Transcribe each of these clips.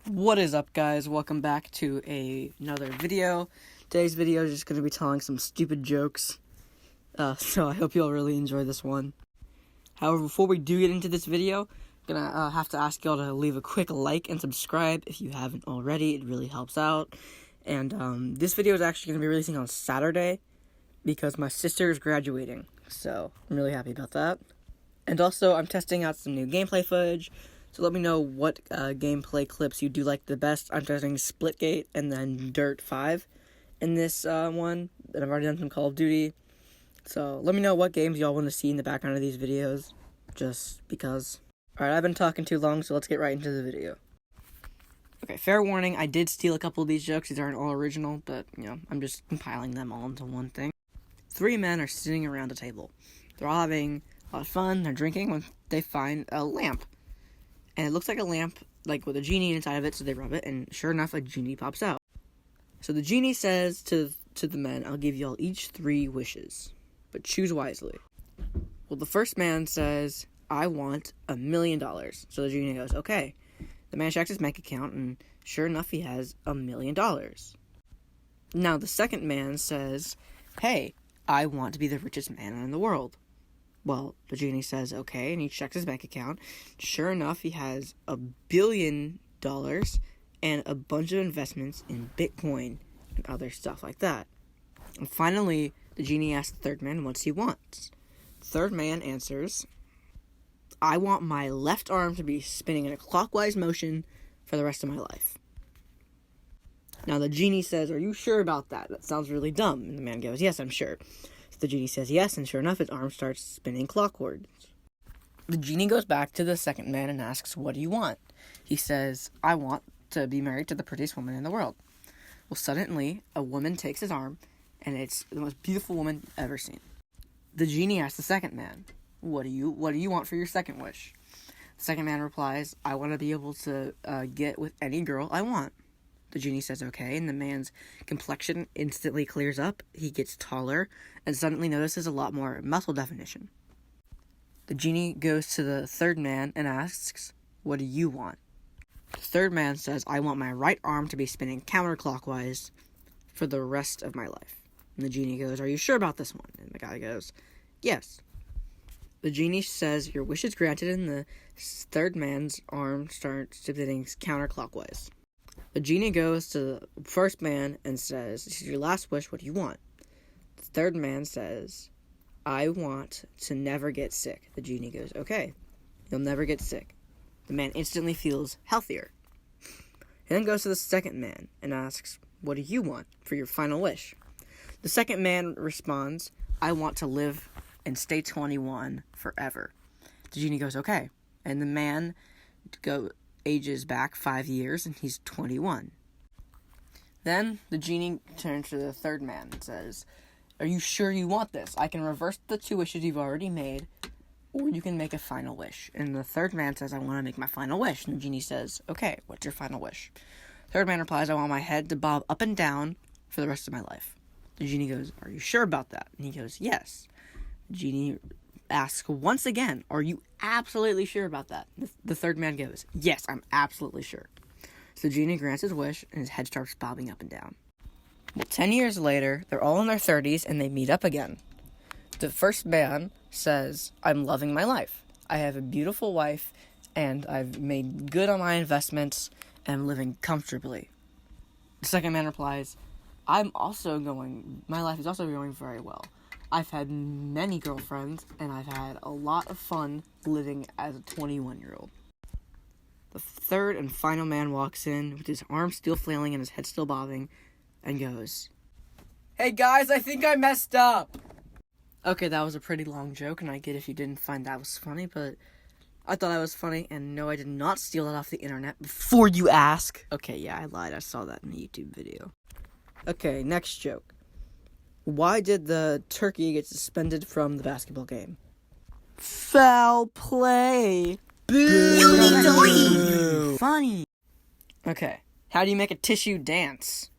What is up, guys? Welcome back to another video. Today's video is just going to be telling some stupid jokes, so I hope you all really enjoy this one. However, before we do get into this video, I'm going to have to ask y'all to leave a quick like and subscribe if you haven't already. It really helps out. And this video is actually going to be releasing on Saturday because my sister is graduating, so I'm really happy about that. And also, I'm testing out some new gameplay footage. So let me know what gameplay clips you do like the best. I'm testing Splitgate and then Dirt 5 in this one. And I've already done some Call of Duty. So let me know what games y'all want to see in the background of these videos. Just because. Alright, I've been talking too long, so let's get right into the video. Okay, fair warning, I did steal a couple of these jokes. These aren't all original, but, I'm just compiling them all into one thing. 3 men are sitting around a table. They're all having a lot of fun. They're drinking when they find a lamp. And it looks like a lamp, like with a genie inside of it, so they rub it, and sure enough, a genie pops out. So the genie says to the men, I'll give y'all each 3 wishes, but choose wisely. Well, the first man says, I want $1 million. So the genie goes, okay. The man checks his bank account, and sure enough, he has $1 million. Now, the second man says, hey, I want to be the richest man in the world. Well, the genie says, okay, and he checks his bank account. Sure enough, he has $1 billion and a bunch of investments in Bitcoin and other stuff like that. And finally, the genie asks the third man what he wants. The third man answers, I want my left arm to be spinning in a clockwise motion for the rest of my life. Now, the genie says, are you sure about that? That sounds really dumb. And the man goes, yes, I'm sure. The genie says yes, and sure enough, his arm starts spinning clockwards. The genie goes back to the second man and asks, what do you want? He says, I want to be married to the prettiest woman in the world. Well, suddenly, a woman takes his arm, and it's the most beautiful woman ever seen. The genie asks the second man, what do you want for your second wish? The second man replies, I want to be able to get with any girl I want. The genie says okay, and the man's complexion instantly clears up. He gets taller and suddenly notices a lot more muscle definition. The genie goes to the third man and asks, what do you want? The third man says, I want my right arm to be spinning counterclockwise for the rest of my life. And the genie goes, are you sure about this one? And the guy goes, yes. The genie says, your wish is granted, and the third man's arm starts spinning counterclockwise. The genie goes to the first man and says, this is your last wish, what do you want? The third man says, I want to never get sick. The genie goes, okay, you'll never get sick. The man instantly feels healthier. He then goes to the second man and asks, what do you want for your final wish? The second man responds, I want to live and stay 21 forever. The genie goes, okay. And the man ages back 5 years, and he's 21. Then the genie turns to the third man and says, are you sure you want this? I can reverse the 2 wishes you've already made, or you can make a final wish. And the third man says, I want to make my final wish. And the genie says, okay, what's your final wish? Third man replies, I want my head to bob up and down for the rest of my life. The genie goes, are you sure about that? And he goes, yes. The genie asks once again, are you absolutely sure about that? The third man goes, yes, I'm absolutely sure. So the genie grants his wish, and his head starts bobbing up and down. Well, 10 years later, they're all in their 30s, and they meet up again. The first man says, I'm loving my life. I have a beautiful wife, and I've made good on my investments, and I'm living comfortably. The second man replies, my life is also going very well. I've had many girlfriends, and I've had a lot of fun living as a 21-year-old. The third and final man walks in with his arms still flailing and his head still bobbing and goes, hey guys, I think I messed up. Okay, that was a pretty long joke, and I get if you didn't find that was funny, but I thought that was funny, and no, I did not steal that off the internet before you ask. Okay, yeah, I lied. I saw that in a YouTube video. Okay, next joke. Why did the turkey get suspended from the basketball game? Foul play. Boo! You need to leave. Funny. Okay. How do you make a tissue dance?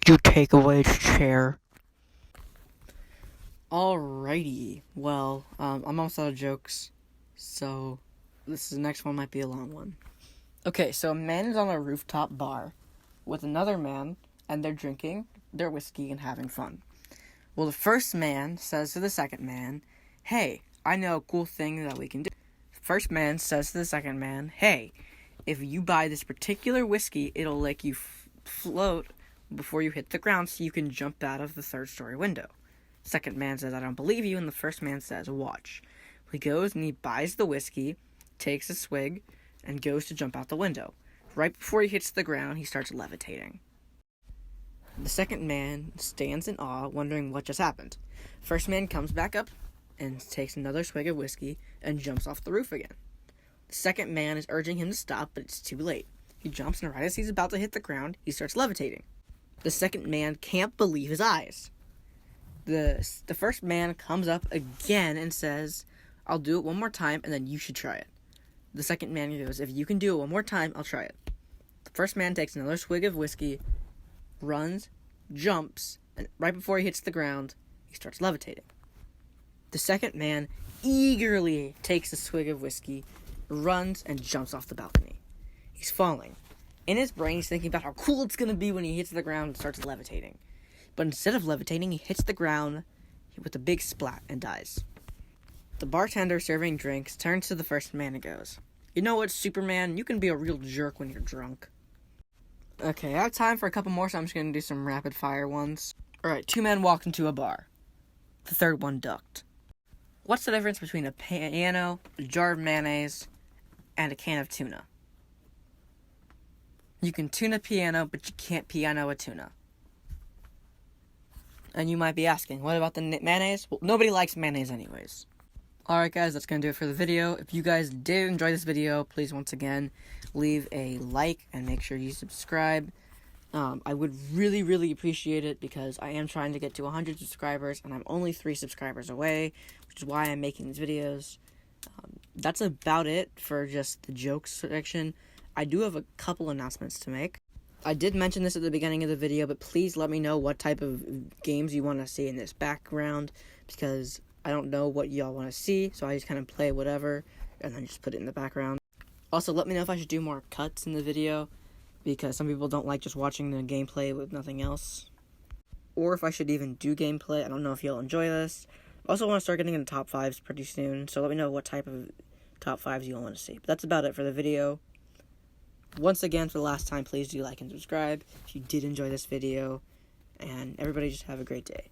You take away its chair. Alrighty. Well, I'm almost out of jokes, so the next one might be a long one. Okay, so a man is on a rooftop bar with another man, and they're drinking their whiskey and having fun. Well, the first man says to the second man, "Hey, I know a cool thing that we can do." The first man says to the second man, "Hey, if you buy this particular whiskey, it'll let you float before you hit the ground so you can jump out of the third-story window." Second man says, "I don't believe you," and the first man says, "Watch." He goes and he buys the whiskey, takes a swig, and goes to jump out the window. Right before he hits the ground, he starts levitating. The second man stands in awe, wondering what just happened. First man comes back up and takes another swig of whiskey and jumps off the roof again. The second man is urging him to stop, but it's too late. He jumps, and right as he's about to hit the ground, he starts levitating. The second man can't believe his eyes. The first man comes up again and says, "I'll do it one more time, and then you should try it." The second man goes, "If you can do it one more time, I'll try it." The first man takes another swig of whiskey, runs, jumps, and right before he hits the ground, he starts levitating. The second man eagerly takes a swig of whiskey, runs, and jumps off the balcony. He's falling. In his brain, he's thinking about how cool it's going to be when he hits the ground and starts levitating. But instead of levitating, he hits the ground with a big splat and dies. The bartender serving drinks turns to the first man and goes, "You know what, Superman? You can be a real jerk when you're drunk." Okay, I have time for a couple more, so I'm just going to do some rapid fire ones. Alright, 2 men walked into a bar. The third one ducked. What's the difference between a piano, a jar of mayonnaise, and a can of tuna? You can tune a piano, but you can't piano a tuna. And you might be asking, what about the mayonnaise? Well, nobody likes mayonnaise anyways. Alright guys, that's going to do it for the video. If you guys did enjoy this video, please once again, leave a like and make sure you subscribe. I would really, really appreciate it because I am trying to get to 100 subscribers and I'm only 3 subscribers away, which is why I'm making these videos. That's about it for just the jokes section. I do have a couple announcements to make. I did mention this at the beginning of the video, but please let me know what type of games you want to see in this background because I don't know what y'all want to see, so I just kind of play whatever and then just put it in the background. Also, let me know if I should do more cuts in the video because some people don't like just watching the gameplay with nothing else. Or if I should even do gameplay. I don't know if you'll enjoy this. I also want to start getting into top 5s pretty soon, so let me know what type of top 5s you want to see. But that's about it for the video. Once again, for the last time, please do like and subscribe if you did enjoy this video. And everybody just have a great day.